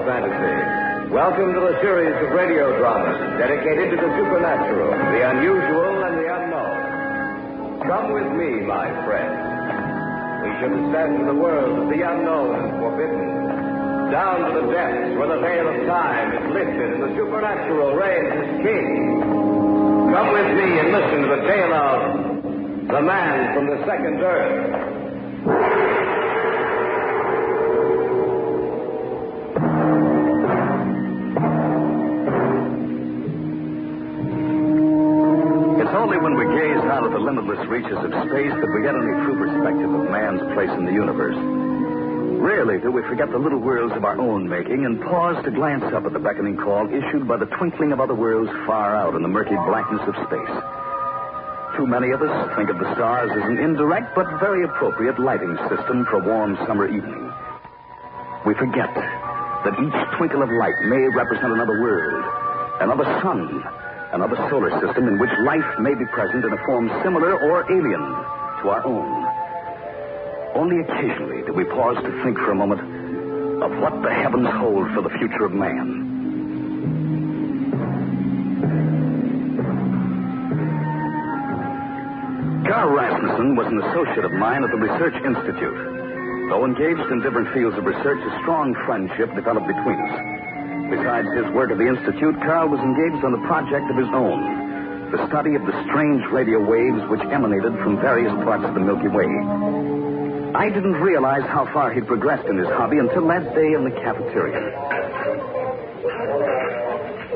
fantasy. Welcome to the series of radio dramas dedicated to the supernatural, the unusual, and the unknown. Come with me, my friends. We shall descend to the world of the unknown and forbidden, down to the depths where the veil of time is lifted and the supernatural reigns as king. Come with me and listen to the tale of the man from the second earth. Only when we gaze out at the limitless reaches of space that we get any true perspective of man's place in the universe. Rarely do we forget the little worlds of our own making and pause to glance up at the beckoning call issued by the twinkling of other worlds far out in the murky blackness of space. Too many of us think of the stars as an indirect but very appropriate lighting system for a warm summer evening. We forget that each twinkle of light may represent another world, another sun, another solar system in which life may be present in a form similar or alien to our own. Only occasionally do we pause to think for a moment of what the heavens hold for the future of man. Carl Rasmussen was an associate of mine at the Research Institute. Though engaged in different fields of research, a strong friendship developed between us. Besides his work at the Institute, Carl was engaged on a project of his own, the study of the strange radio waves which emanated from various parts of the Milky Way. I didn't realize how far he'd progressed in his hobby until that day in the cafeteria.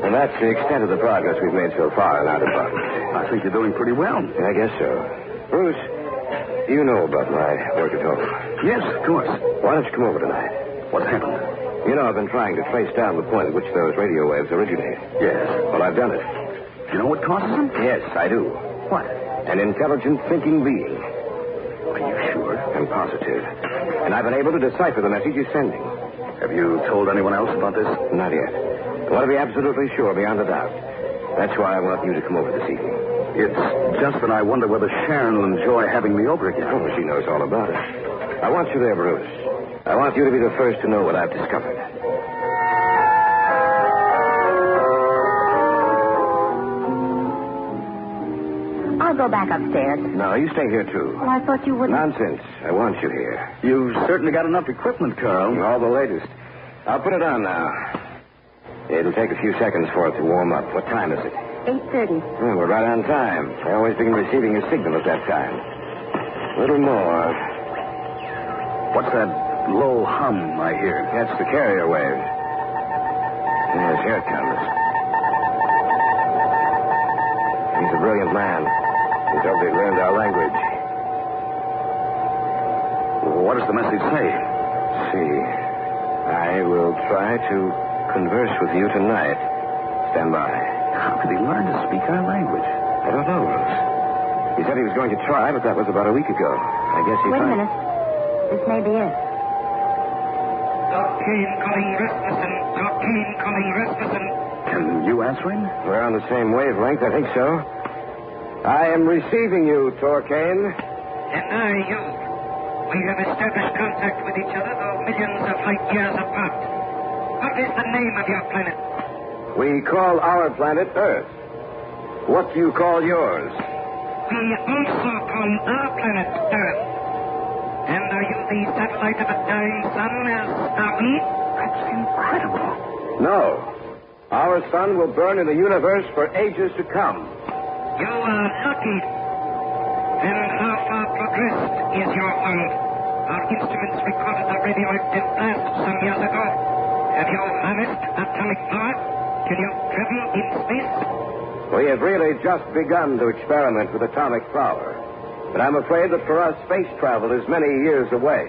And that's the extent of the progress we've made so far in our department. I think you're doing pretty well. I guess so. Bruce, you know about my work at home. Yes, of course. Why don't you come over tonight? What's happened? You know, I've been trying to trace down the point at which those radio waves originate. Yes. Well, I've done it. Do you know what causes them? Yes, I do. What? An intelligent thinking being. Are you sure? I'm positive. And I've been able to decipher the message you're sending. Have you told anyone else about this? Not yet. I want to be absolutely sure beyond a doubt. That's why I want you to come over this evening. It's just that I wonder whether Sharon will enjoy having me over again. Oh, she knows all about it. I want you there, Bruce. I want you to be the first to know what I've discovered. I'll go back upstairs. No, you stay here, too. Well, I thought you wouldn't. Nonsense. I want you here. You've certainly got enough equipment, Carl. All the latest. I'll put it on now. It'll take a few seconds for it to warm up. What time is it? 8:30. Oh, we're right on time. I always begin receiving a signal at that time. A little more. What's that low hum I hear? That's the carrier wave. Yes, here it comes. He's a brilliant man. He's already learned our language. What does the message say? See, I will try to converse with you tonight. Stand by. How could he learn to speak our language? I don't know, Rose. He said he was going to try, but that was about a week ago. I guess he Wait a minute. This may be it. Kane calling Rasmussen. Kane calling Rasmussen. Can you answer him? We're on the same wavelength, I think so. I am receiving you, Torcane. And I, you. We have established contact with each other, though millions of light years apart. What is the name of your planet? We call our planet Earth. What do you call yours? We also call our planet Earth. And are you the satellite of a dying sun, as are we? That's incredible. No. Our sun will burn in the universe for ages to come. You are lucky. And how far progressed is your world? Our instruments recorded a radioactive blast some years ago. Have you harnessed atomic power? Can you travel in space? We have really just begun to experiment with atomic power. But I'm afraid that for us, space travel is many years away.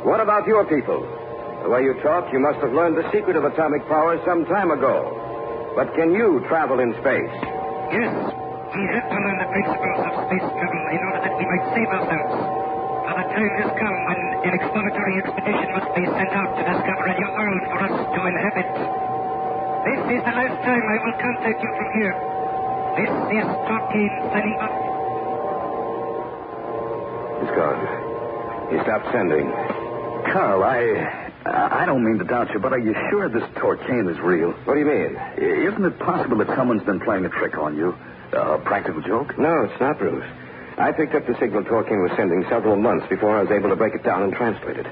What about your people? The way you talk, you must have learned the secret of atomic power some time ago. But can you travel in space? Yes. We had to learn the principles of space travel in order that we might save ourselves. For the time has come when an exploratory expedition must be sent out to discover a new world for us to inhabit. This is the last time I will contact you from here. This is Torcane signing off. He's gone. He stopped sending. Carl, I don't mean to doubt you, but are you sure this Torcaine is real? What do you mean? Isn't it possible that someone's been playing a trick on you? A practical joke? No, it's not, Bruce. I picked up the signal Torcaine was sending several months before I was able to break it down and translate it.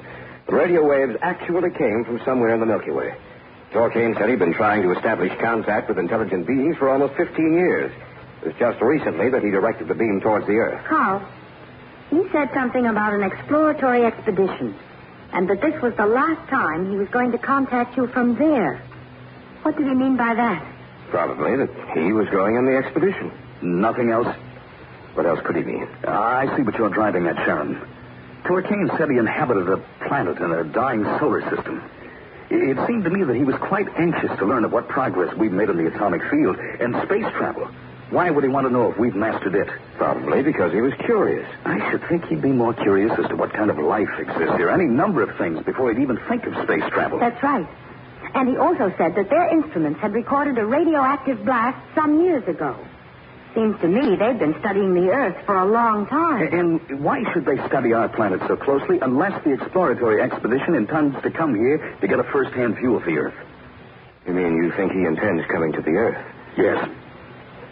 The radio waves actually came from somewhere in the Milky Way. Torcaine said he'd been trying to establish contact with intelligent beings for almost 15 years. It was just recently that he directed the beam towards the Earth. Carl, he said something about an exploratory expedition, and that this was the last time he was going to contact you from there. What did he mean by that? Probably that he was going on the expedition. Nothing else? What else could he mean? I see what you're driving at, Sharon. Torcaine said he inhabited a planet in a dying solar system. It seemed to me that he was quite anxious to learn of what progress we've made in the atomic field and space travel. Why would he want to know if we've mastered it? Probably because he was curious. I should think he'd be more curious as to what kind of life exists here, any number of things, before he'd even think of space travel. That's right. And he also said that their instruments had recorded a radioactive blast some years ago. Seems to me they've been studying the Earth for a long time. And why should they study our planet so closely unless the exploratory expedition intends to come here to get a first-hand view of the Earth? You mean you think he intends coming to the Earth? Yes.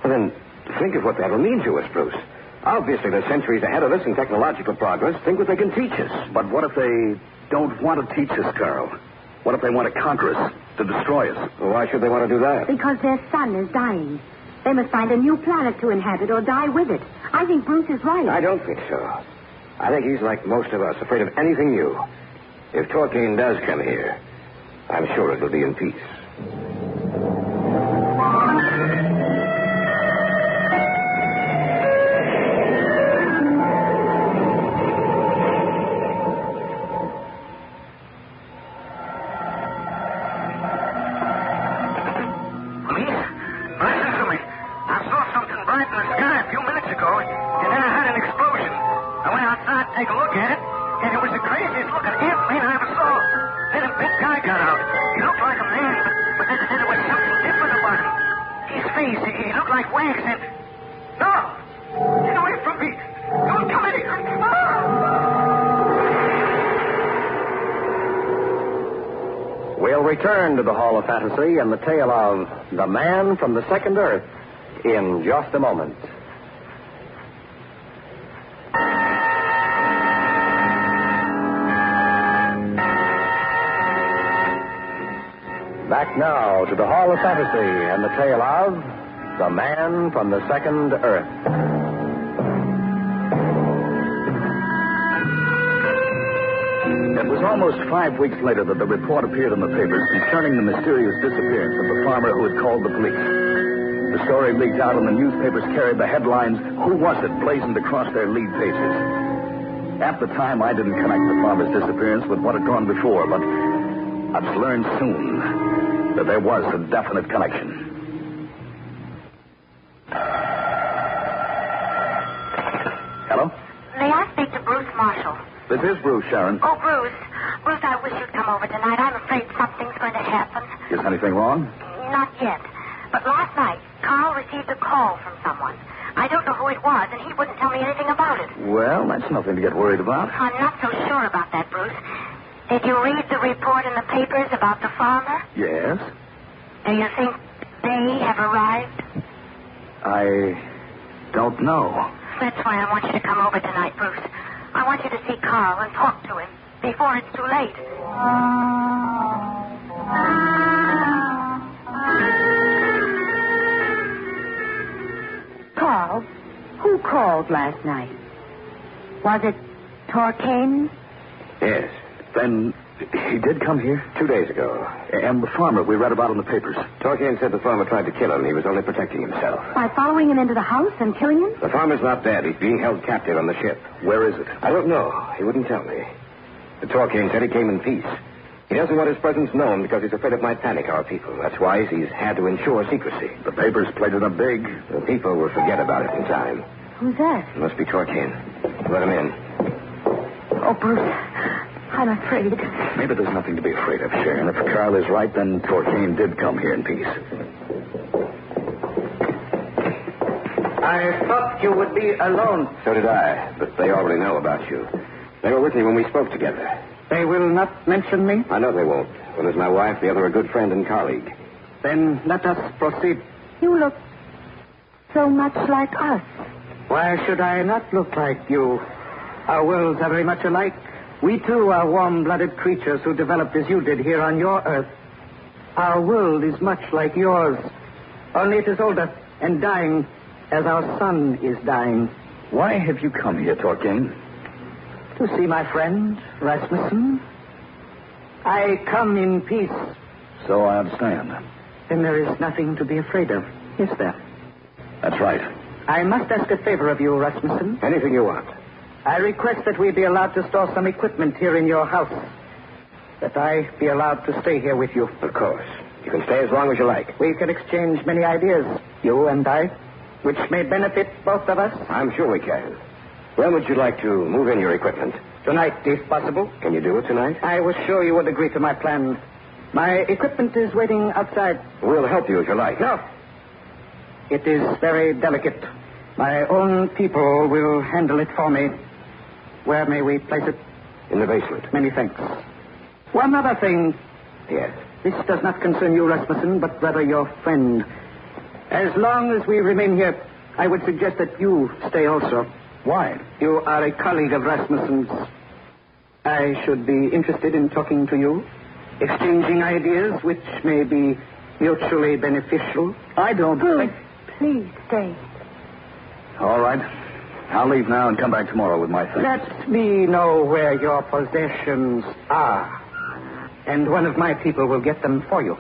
Well, then, think of what that'll mean to us, Bruce. Obviously, they're centuries ahead of us in technological progress. Think what they can teach us. But what if they don't want to teach us, Carl? What if they want to conquer us, to destroy us? Well, why should they want to do that? Because their sun is dying. They must find a new planet to inhabit or die with it. I think Bruce is right. I don't think so. I think he's like most of us, afraid of anything new. If Torcaine does come here, I'm sure it'll be in peace. Take a look at it, and it was the craziest looking airplane I ever saw. Then a big guy got out. He looked like a man, but then there was something different about him. His face, he looked like wax, and... No! Get away from me! Don't come in here! We'll return to the Hall of Fantasy and the tale of The Man from the Second Earth in just a moment. Back now to the Hall of Fantasy and the tale of The Man from the Second Earth. It was almost 5 weeks later that the report appeared in the papers concerning the mysterious disappearance of the farmer who had called the police. The story leaked out and the newspapers carried the headlines, "Who Was It?" blazoned across their lead pages. At the time, I didn't connect the farmer's disappearance with what had gone before, but I learned soon that there was a definite connection. Hello? May I speak to Bruce Marshall? This is Bruce, Sharon. Oh, Bruce. Bruce, I wish you'd come over tonight. I'm afraid something's going to happen. Is anything wrong? Not yet. But last night, Carl received a call from someone. I don't know who it was, and he wouldn't tell me anything about it. Well, that's nothing to get worried about. I'm not so sure about that, Bruce. Did you read the report in the papers about the farmer? Yes? Do you think they have arrived? I don't know. That's why I want you to come over tonight, Bruce. I want you to see Carl and talk to him before it's too late. Carl, who called last night? Was it Torcaine? Yes. Then he did come here? 2 days ago. And the farmer we read about in the papers. Torcaine said the farmer tried to kill him. He was only protecting himself. By following him into the house and killing him? The farmer's not dead. He's being held captive on the ship. Where is it? I don't know. He wouldn't tell me. The Torcaine said he came in peace. He doesn't want his presence known because he's afraid it might panic our people. That's why he's had to ensure secrecy. The papers played it up big. The people will forget about it in time. Who's that? It must be Torcaine. Let him in. Oh, Bruce, I'm afraid. Maybe there's nothing to be afraid of, Sharon. If Carl is right, then Torcaine did come here in peace. I thought you would be alone. So did I, but they already know about you. They were with me when we spoke together. They will not mention me? I know they won't. One is my wife, the other a good friend and colleague. Then let us proceed. You look so much like us. Why should I not look like you? Our worlds are very much alike. We, too, are warm-blooded creatures who developed as you did here on your Earth. Our world is much like yours, only it is older and dying as our sun is dying. Why have you come here, Torquain? To see my friend, Rasmussen. I come in peace. So I understand. Then there is nothing to be afraid of, is there? That's right. I must ask a favor of you, Rasmussen. Anything you want. I request that we be allowed to store some equipment here in your house. That I be allowed to stay here with you. Of course. You can stay as long as you like. We can exchange many ideas, you and I, which may benefit both of us. I'm sure we can. When would you like to move in your equipment? Tonight, if possible. Can you do it tonight? I was sure you would agree to my plan. My equipment is waiting outside. We'll help you if you like. No. It is very delicate. My own people will handle it for me. Where may we place it? In the basement. Many thanks. One other thing. Yes. This does not concern you, Rasmussen, but rather your friend. As long as we remain here, I would suggest that you stay also. Why? You are a colleague of Rasmussen's. I should be interested in talking to you, exchanging ideas which may be mutually beneficial. I don't think... Please stay. All right. I'll leave now and come back tomorrow with my things. Let me know where your possessions are, and one of my people will get them for you.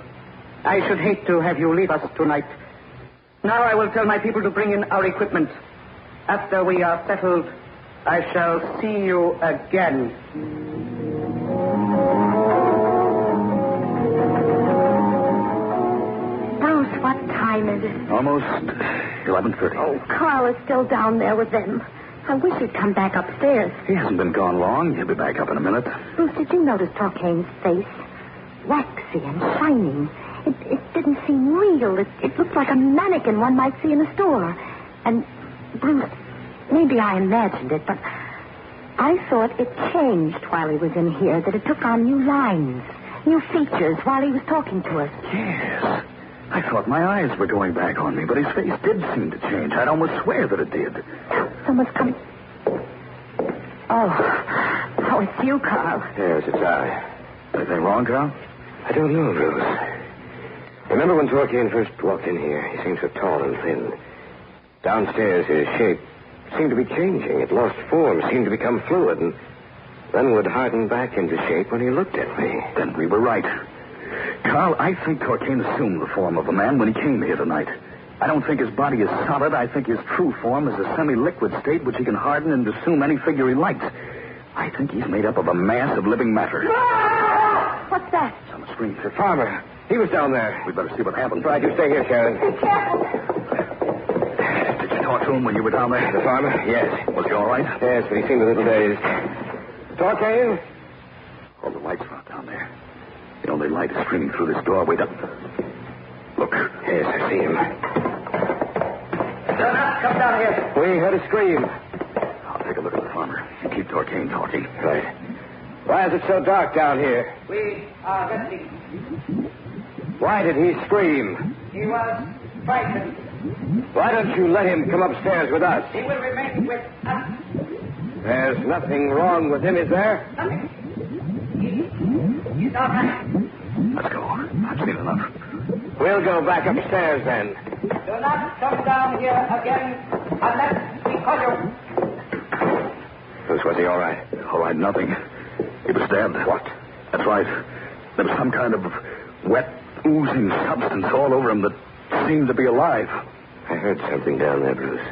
I should hate to have you leave us tonight. Now I will tell my people to bring in our equipment. After we are settled, I shall see you again. Bruce, what time is it? Almost 11:30. Oh, Carl is still down there with them. I wish he'd come back upstairs. He hasn't been gone long. He'll be back up in a minute. Bruce, did you notice Torquain's face? Waxy and shining. It didn't seem real. It looked like a mannequin one might see in a store. And, Bruce, maybe I imagined it, but I thought it changed while he was in here, that it took on new lines, new features while he was talking to us. Yes. I thought my eyes were going back on me, but his face did seem to change. I'd almost swear that it did. Someone's coming. Oh, it's you, Carl. Yes, it's I. Anything wrong, Carl? I don't know, Bruce. Remember when Torquain first walked in here? He seemed so tall and thin. Downstairs, his shape seemed to be changing. It lost form, seemed to become fluid, and then would harden back into shape when he looked at me. Then we were right. Carl, I think Torquain assumed the form of a man when he came here tonight. I don't think his body is solid. I think his true form is a semi-liquid state which he can harden and assume any figure he likes. I think he's made up of a mass of living matter. What's that? Someone screamed. The farmer. He was down there. We'd better see what happened. Right, you stay here, Sharon. Be careful. Did you talk to him when you were down there? The farmer? Yes. Was he all right? Yes, but he seemed a little dazed. Torquain? All the lights are out down there. The only light is streaming through this doorway. Look. Yes, I see him. Do not come down here. We heard a scream. I'll take a look at the farmer. You keep Torquain talking. Right. Why is it so dark down here? We are resting. Why did he scream? He was frightened. Why don't you let him come upstairs with us? He will remain with us. There's nothing wrong with him, is there? Nothing. He's all right. Let's go. I've seen enough. We'll go back upstairs then. Do not come down here again unless we call you. Bruce, was he all right? All right, nothing. He was dead. What? That's right. There was some kind of wet, oozing substance all over him that seemed to be alive. I heard something down there, Bruce.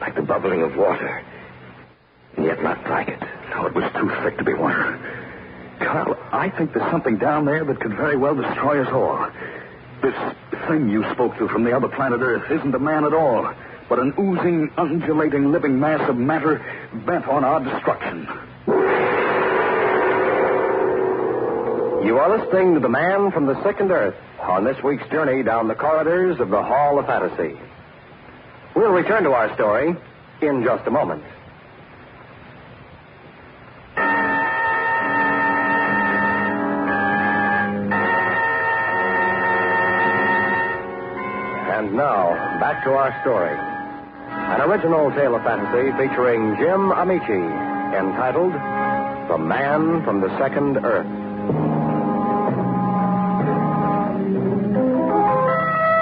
Like the bubbling of water. And yet not like it. No, it was too thick to be water. Carl, I think there's something down there that could very well destroy us all. This thing you spoke to from the other planet Earth isn't a man at all, but an oozing, undulating, living mass of matter bent on our destruction. You are listening to The Man from the Second Earth on this week's journey down the corridors of the Hall of Fantasy. We'll return to our story in just a moment. back to our story. An original tale of fantasy featuring Jim Amici, entitled The Man from the Second Earth.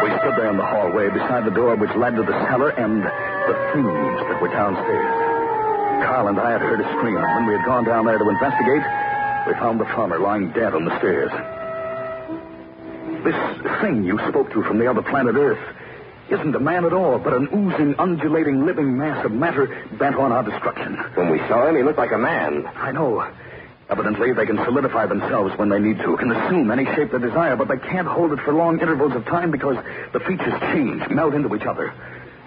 We stood there in the hallway beside the door which led to the cellar and the thieves that were downstairs. Carl and I had heard a scream, and when we had gone down there to investigate, we found the farmer lying dead on the stairs. This thing you spoke to from the other planet Earth isn't a man at all, but an oozing, undulating, living mass of matter bent on our destruction. When we saw him, he looked like a man. I know. Evidently, they can solidify themselves when they need to, can assume any shape they desire, but they can't hold it for long intervals of time because the features change, melt into each other.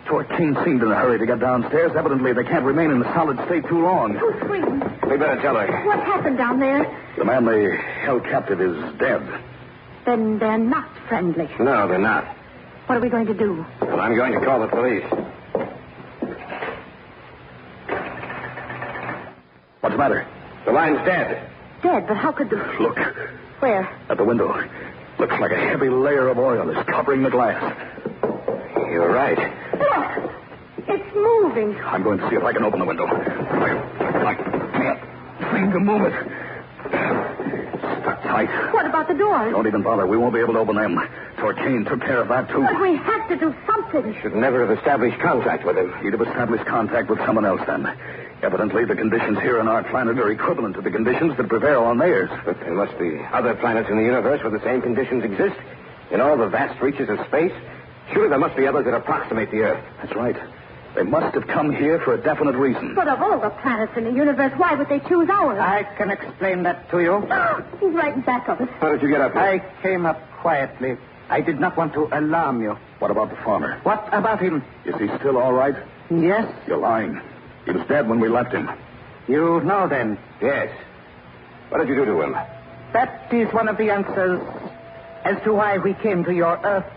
Tor King seemed in a hurry to get downstairs. Evidently, they can't remain in the solid state too long. Who's screaming? We better tell her. What happened down there? The man they held captive is dead. Then they're not friendly. No, they're not. What are we going to do? Well, I'm going to call the police. What's the matter? The line's dead. Dead, but how could the... Look. Where? At the window. Looks like a heavy layer of oil is covering the glass. You're right. Look! It's moving. I'm going to see if I can open the window. I can't seem to move it. Stuck tight. What about the doors? Don't even bother. We won't be able to open them. Torcaine took care of that, too. But we have to do something. Should never have established contact with him. He'd have established contact with someone else then. Evidently, the conditions here on our planet are equivalent to the conditions that prevail on theirs. But there must be other planets in the universe where the same conditions exist. In all the vast reaches of space. Surely there must be others that approximate the Earth. That's right. They must have come here for a definite reason. But of all the planets in the universe, why would they choose ours? I can explain that to you. Oh, he's right in back of us. How did you get up here? I came up quietly. I did not want to alarm you. What about the farmer? What about him? Is he still all right? Yes? You're lying. He was dead when we left him. You know then. Yes. What did you do to him? That is one of the answers as to why we came to your Earth.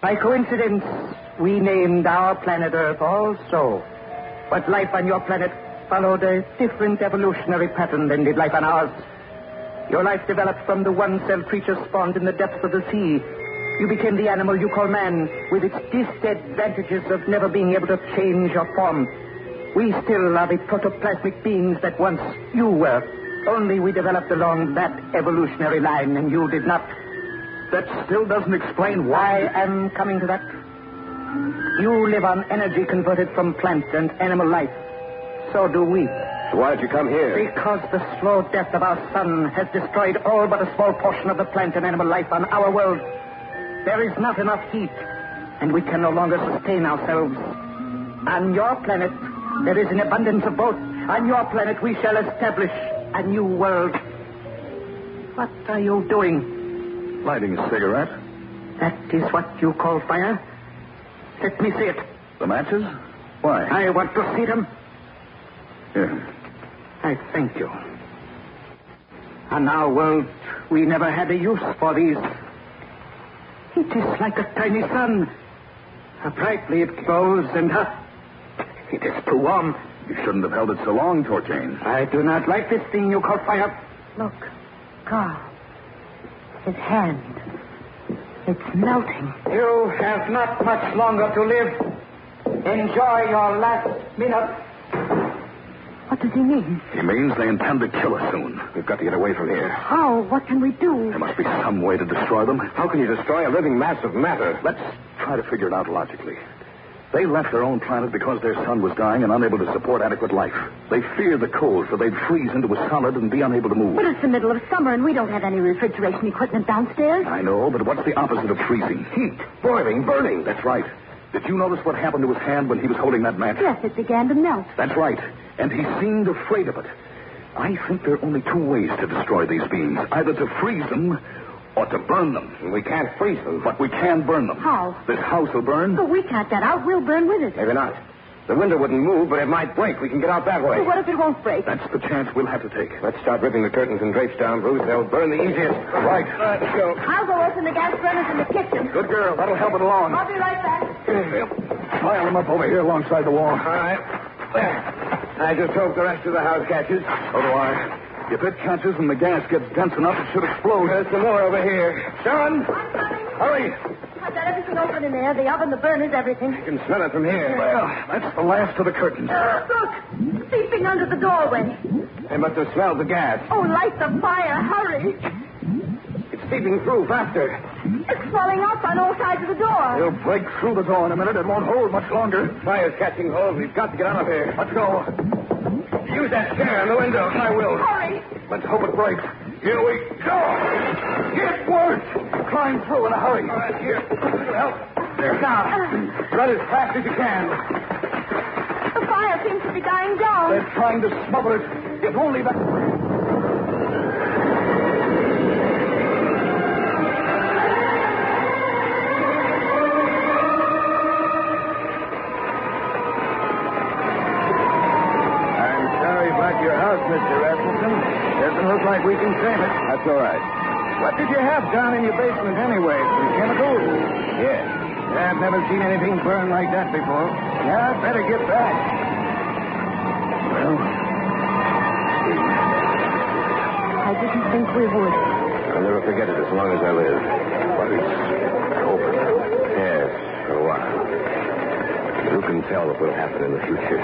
By coincidence, we named our planet Earth also. But life on your planet followed a different evolutionary pattern than did life on ours. Your life developed from the one-celled creature spawned in the depths of the sea. You became the animal you call man, with its disadvantages of never being able to change your form. We still are the protoplasmic beings that once you were. Only we developed along that evolutionary line, and you did not. That still doesn't explain why. I am coming to that. You live on energy converted from plant and animal life. So do we. So why did you come here? Because the slow death of our sun has destroyed all but a small portion of the plant and animal life on our world. There is not enough heat, and we can no longer sustain ourselves. On your planet, there is an abundance of both. On your planet, we shall establish a new world. What are you doing? Lighting a cigarette. That is what you call fire? Let me see it. The matches? Why? I want to see them. Here. I thank you. On our world, we never had a use for these. It is like a tiny sun. How brightly it glows, and it is too warm. You shouldn't have held it so long, Torcaine. I do not like this thing you call fire. Look, Carl. His hand. It's melting. You have not much longer to live. Enjoy your last minute. What does he mean? He means they intend to kill us soon. We've got to get away from here. How? What can we do? There must be some way to destroy them. How can you destroy a living mass of matter? Let's try to figure it out logically. They left their own planet because their sun was dying and unable to support adequate life. They fear the cold, so they'd freeze into a solid and be unable to move. But it's the middle of summer, and we don't have any refrigeration equipment downstairs. I know, but what's the opposite of freezing? Heat. Boiling. Burning. That's right. Did you notice what happened to his hand when he was holding that match? Yes, it began to melt. That's right. And he seemed afraid of it. I think there are only two ways to destroy these beings. Either to freeze them or to burn them. We can't freeze them. But we can burn them. How? This house will burn. But we can't get out. We'll burn with it. Maybe not. The window wouldn't move, but it might break. We can get out that way. But what if it won't break? That's the chance we'll have to take. Let's start ripping the curtains and drapes down, Bruce. They'll burn the easiest. Right. Let's go. I'll go open the gas burners in the kitchen. Good girl. That'll help it along. I'll be right back. Pile them up over here alongside the wall. All right. There. I just hope the rest of the house catches. So do I. If it catches and the gas gets dense enough, it should explode. There's some more over here. Sharon! I'm coming. Hurry! I've got everything and open in there. The oven, the burners, everything. I can smell it from here. Well, that's the last of the curtains. Look, seeping under the doorway. They must have smelled the gas. Oh, light the fire. Hurry. It's seeping through faster. It's swelling up on all sides of the door. We'll break through the door in a minute. It won't hold much longer. Fire's catching hold. We've got to get out of here. Let's go. Use that chair in the window. I will. Hurry. Let's hope it breaks. Here we go. It worked. Climb through in a hurry. All right, here. Help. There now. Run as fast as you can. The fire seems to be dying down. They're trying to smother it. If only that... Your house, Mr. Rasmussen. Doesn't look like we can save it. That's all right. What did you have down in your basement anyway? Some chemicals? Yes. I've never seen anything burn like that before. Yeah, I'd better get back. Well, I didn't think we would. I'll never forget it as long as I live. But it's over. Yes, for a while. Who can tell what will happen in the future?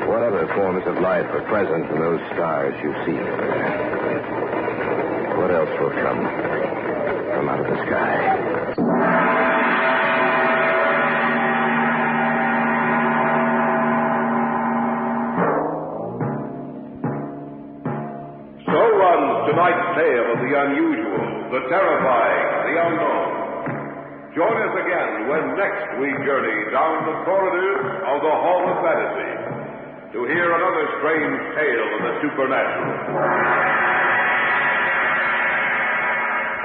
What other forms of life are present in those stars you see over there? What else will come from out of the sky? So runs tonight's tale of the unusual, the terrifying, the unknown. Join us again when next we journey down the corridors of the Hall of Fantasy to hear another strange tale of the supernatural.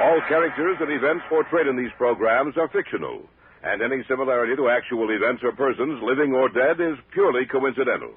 All characters and events portrayed in these programs are fictional, and any similarity to actual events or persons, living or dead, is purely coincidental.